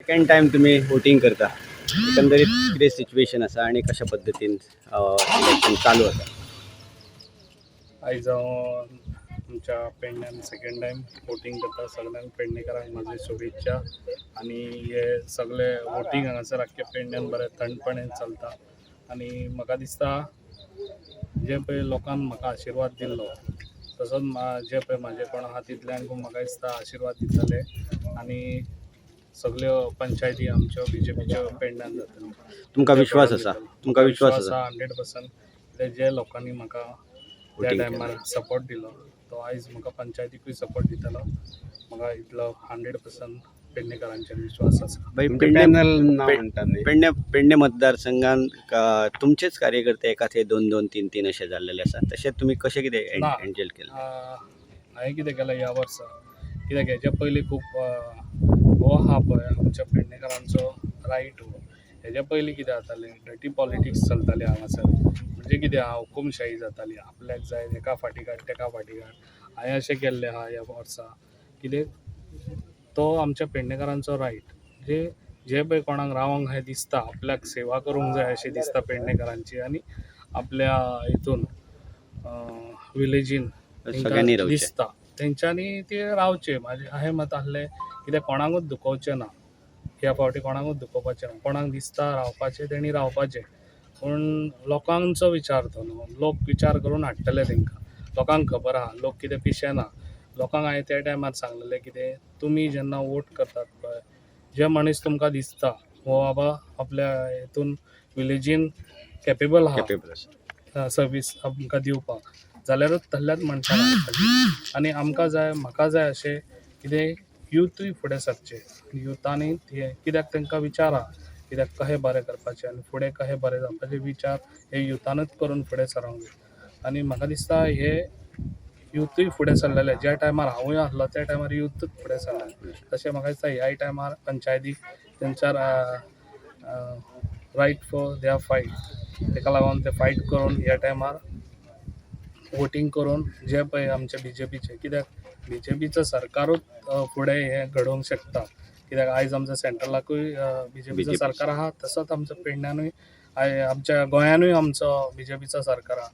Second time तुम्ही voting करता, एकंदरीत कितें सिच्युएशन आसा आनी कशा पद्दतीन इलेक्शन चालू आसा? आयज हांव आमच्या पेडण्यान सेकंड टायम वोटींग करता. सगळ्यांक पेडणेकारांक म्हाजी शुभेच्छा. आनी हे सगळे वोटींग हांगासर आख्खे पेडण्यान बरें थंडपणान चलता. आनी म्हाका दिसता जे पळय लोकांन म्हाका आशिर्वाद दिल्लो तसोच जे पळय म्हाजे कोण आहा तितल्यांक म्हाका दिसता आशिर्वाद दितले. आनी सगळ्यो पंचायती आमच्यो BJPच्यो पेडण्यान जातल्यो. तुमकां विश्वास आसा? तुमकां विश्वास विश्वास आसा? आहा 100%. जे लोकांनी म्हाका त्या Voting टायमार सपोर्ट दिलो तो आयज म्हाका पंचायतीकूय सपोर्ट दितलो. म्हाका इतलो 100% पेडणेकारांचेर विश्वास आसा. भाई तुमचे पॅनल नाव पेडणे म्हणटा न्ही? पेडणे पेडणे मतदारसंघान तुमचेच कार्यकर्ते एका थंय 2-2, 3-3 अशे जाल्लेले आसा. तशें तुमी कशें कितें ना. हँडल केलें? हांवें कितें केलें ह्या वर्सा कित्याक हेच्या पयलीं खूब हो आहा पळय आमच्या पेडणेकारांचो रायट हो. हेच्या पयलीं कितें जातालें डर्टी पॉलिटिक्स चलताली हांगासर. म्हणजे कितें आहा हुकूमशाही जाताली. आपल्याक जाय एका फाटी काड तेका फाटी काड. हांवें अशें केल्लें आहा ह्या वर्सा कितें तो आमच्या पेडणेकारांचो रायट. जे पळय कोणाक रावंक हें दिसता आपल्याक सेवा करूंक जाय अशी दिसता पेडणेकारांची आनी आपल्या हितून विलेजीन सगळ्यांनी रावचें. दिसता तेंच्यांनी ते रावचे. हांवें मत आहलें कितें कोणाकूच दुखोवचें ना. ह्या फावटी कोणाकूच दुखोवपाचें ना. कोणाक दिसता रावपाचें तेणी रावपाचें. पूण लोकांचो विचार तो न्हू. लोक विचार करून हाडटले तेंकां. लोकांक खबर आहा लोक कितें पिशे ना. लोकांक हांवें त्या टायमार सांगलेलें कितें तुमी जेन्ना वोट करतात पळय जे मनीस तुमकां दिसता हो बाबा आपल्या हितून विलेजीन कॅपेबल आहा केपेबल आसा. सर्वीस आमकां दिवपाक जाल्यारूच तसल्याच मनशाक हाडटली. आनी आमकां जाय म्हाका जाय अशें कितें युथूय फुडें सरचें. युथांनी कित्याक तेंकां विचार आहा कित्याक कशें बरें करपाचें आनी फुडें कशें बरें जावपाचे विचार हे युथानूच करून फुडें सरोंक जाय. आनी म्हाका दिसता हे युथूय फुडें सरलेले. ज्या टायमार हांवूय आसलो त्या टायमार युथूच फुडें सरलेले. तशें म्हाका दिसता ह्याय टायमार पंचायतीक तेंच्यार रायट फॉर देयर फायट. तेका लागून ते फायट करून ह्या टायमार वोटींग करून जे पळय आमचे BJPचे कित्याक BJPचं सरकारूच फुडें हें घडोवंक शकता. कित्याक आयज आमच्या सेंट्रलाकूय BJPचं सरकार आहा तसोच आमच्या पेडण्यानूय आमच्या गोंयानूय आमचो BJPचो सरकार आहा.